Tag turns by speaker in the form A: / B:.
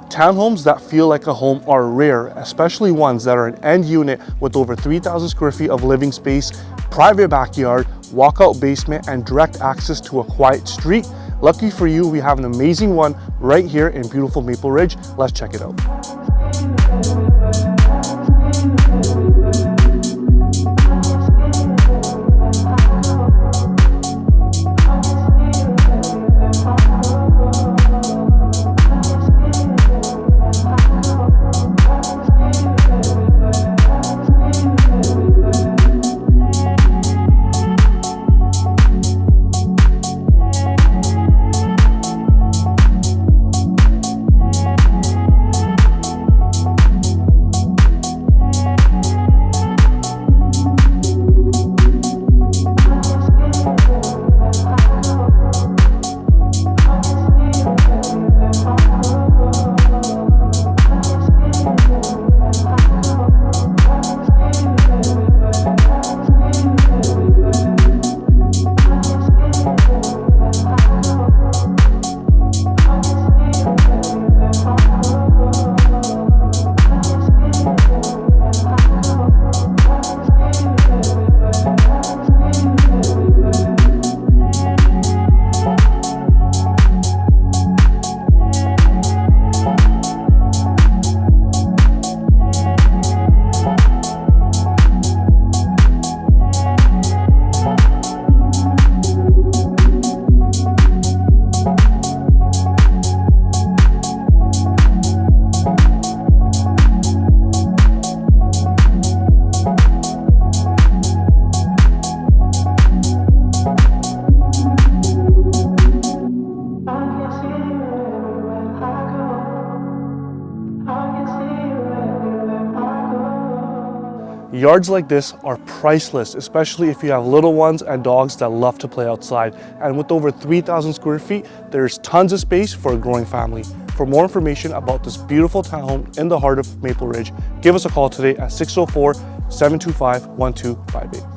A: Townhomes that feel like a home are rare, especially ones that are an end unit with over 3,000 square feet of living space, private backyard, walkout basement, and direct access to a quiet street. Lucky for you, we have an amazing one right here in beautiful Maple Ridge. Let's check it out. Yards like this are priceless, especially if you have little ones and dogs that love to play outside. And with over 3,000 square feet, there's tons of space for a growing family. For more information about this beautiful townhome in the heart of Maple Ridge, give us a call today at 604-725-1258.